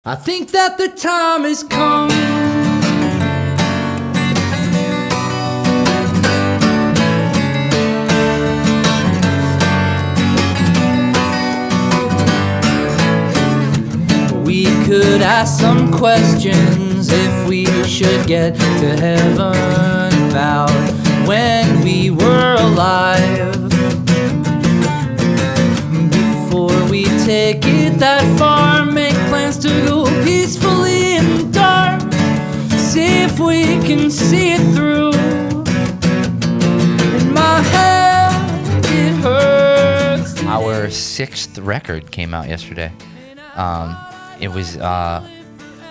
I think that the time has come. We could ask some questions if we should get to heaven about when we were alive. Before we take it that far, make plans to go peacefully in the dark. See if we can see it through. In my head, it hurts. Our sixth record came out yesterday. It was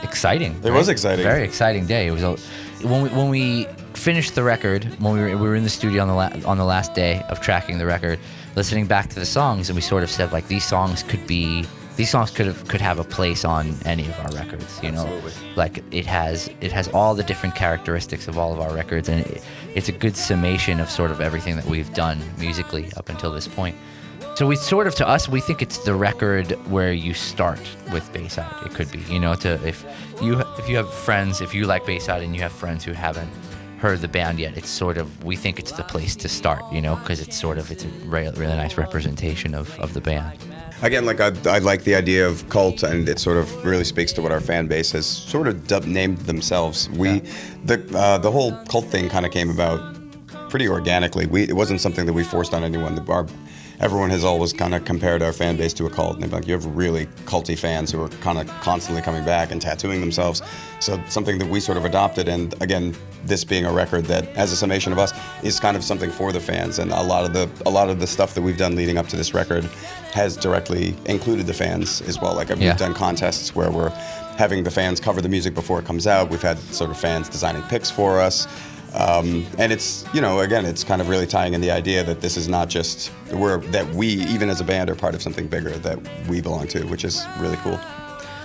exciting. It was exciting. Very exciting day. It was when we finished the record. When we were in the studio on the last day of tracking the record, listening back to the songs, and we sort of said like these songs could have a place on any of our records. You know, Absolutely. like it has all the different characteristics of all of our records, and it's a good summation of sort of everything that we've done musically up until this point. So we think it's the record where you start with Bayside. It could be, you know, if you have friends, if you like Bayside and you have friends who haven't heard the band yet, it's sort of, we think it's the place to start, you know, because it's a really nice representation of the band. Again, like I like the idea of cult, and it sort of really speaks to what our fan base has sort of named themselves. The whole cult thing kind of came about pretty organically. It wasn't something that we forced on anyone. Everyone has always kind of compared our fan base to a cult. And they're like, you have really culty fans who are kind of constantly coming back and tattooing themselves. So something that we sort of adopted. And again, this being a record that, as a summation of us, is kind of something for the fans. And a lot of the stuff that we've done leading up to this record has directly included the fans as well. Like we've done contests where we're having the fans cover the music before it comes out. We've had sort of fans designing picks for us. And it's, you know, again, it's kind of really tying in the idea that this is not just that we, even as a band, are part of something bigger that we belong to, which is really cool.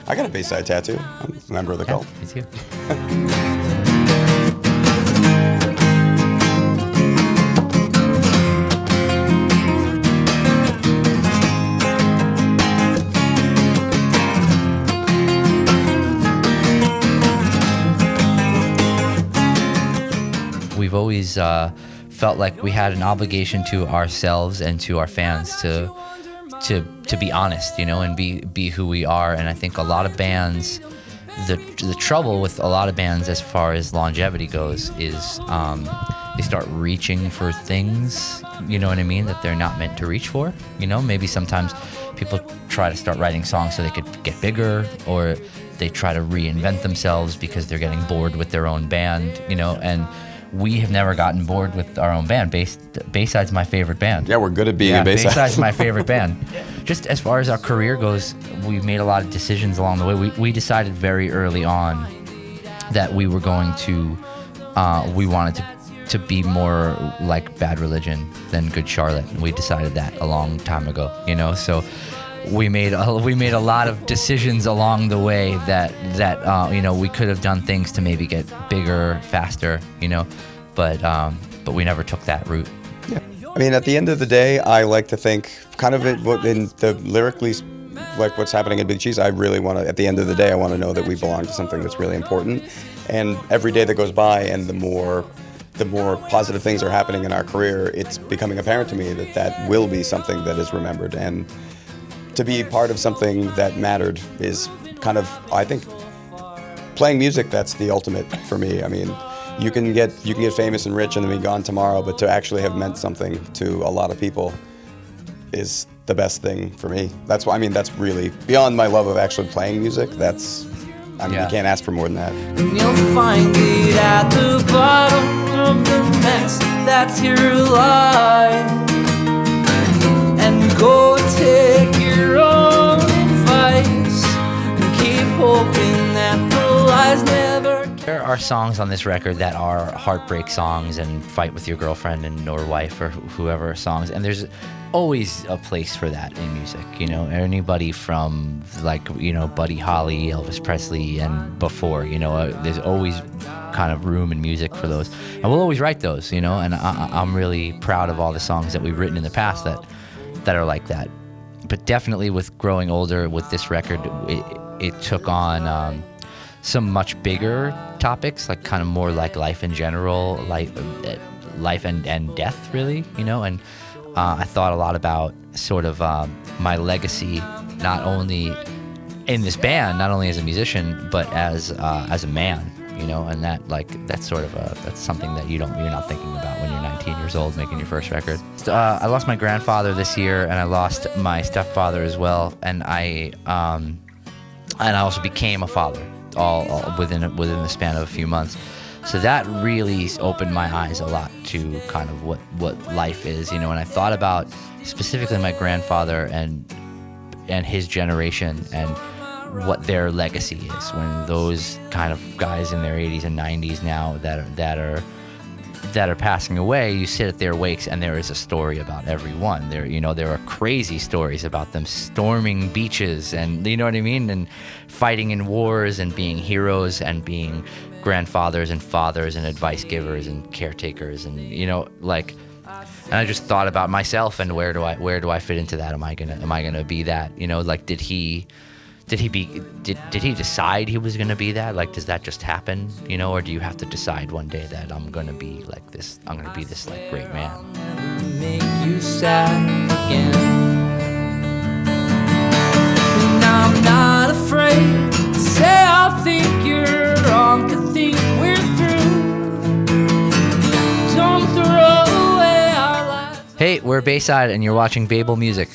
I got a Bayside tattoo. I'm a member of the cult. Me too. We've always felt like we had an obligation to ourselves and to our fans to be honest, you know, and be who we are. And I think a lot of bands, the trouble with a lot of bands as far as longevity goes is they start reaching for things, you know what I mean, that they're not meant to reach for. You know, maybe sometimes people try to start writing songs so they could get bigger, or they try to reinvent themselves because they're getting bored with their own band, you know. And we have never gotten bored with our own band. Bayside's my favorite band. Yeah, we're good at being a Bayside. Bayside's my favorite band. Just as far as our career goes, we've made a lot of decisions along the way. We decided very early on that we were going to, we wanted to be more like Bad Religion than Good Charlotte. And we decided that a long time ago, you know. So we made a lot of decisions along the way that you know, we could have done things to maybe get bigger, faster, you know, but we never took that route. Yeah, I mean, at the end of the day, I like to think kind of in the lyrically, like what's happening in Big Cheese. I really want to, at the end of the day, I want to know that we belong to something that's really important. And every day that goes by, and the more positive things are happening in our career, it's becoming apparent to me that will be something that is remembered. And to be part of something that mattered is kind of, I think, playing music, that's the ultimate for me. I mean, you can get famous and rich and then be gone tomorrow, but to actually have meant something to a lot of people is the best thing for me. That's why, I mean, that's really beyond my love of actually playing music. You can't ask for more than that. And you'll find it at the bottom of the mess that's your life. And go take your own advice and keep hoping that the lies never. There are songs on this record that are heartbreak songs and fight with your girlfriend or wife or whoever songs, and there's always a place for that in music, you know. Anybody from, like, you know, Buddy Holly, Elvis Presley, and before, you know, there's always kind of room in music for those, and we'll always write those, you know. And I'm really proud of all the songs that we've written in the past that are like that. But definitely with growing older with this record, it took on some much bigger topics, like kind of more like life in general, life and death, really, you know. And I thought a lot about sort of my legacy, not only in this band, not only as a musician, but as a man, you know. And that's sort of that's something that you're not thinking about when you're 19 years old making your first record. I lost my grandfather this year, and I lost my stepfather as well, and I also became a father all within the span of a few months. So that really opened my eyes a lot to kind of what life is, you know. And I thought about specifically my grandfather and his generation and what their legacy is, when those kind of guys in their 80s and 90s now that are passing away, you sit at their wakes and there is a story about everyone. There are crazy stories about them storming beaches and, you know what I mean, and fighting in wars and being heroes and being grandfathers and fathers and advice givers and caretakers, and, you know, like, and I just thought about myself and where do I fit into that? Am I gonna be that? You know, like, did he decide he was gonna be that? Like, does that just happen? You know, or do you have to decide one day that I'm gonna be like this? I'm gonna be this like great man. Never make you sad again. And I'm not afraid to say I think you're wrong, to think we're through. Don't throw away our lives. Hey, we're Bayside, and you're watching Baeblemusic.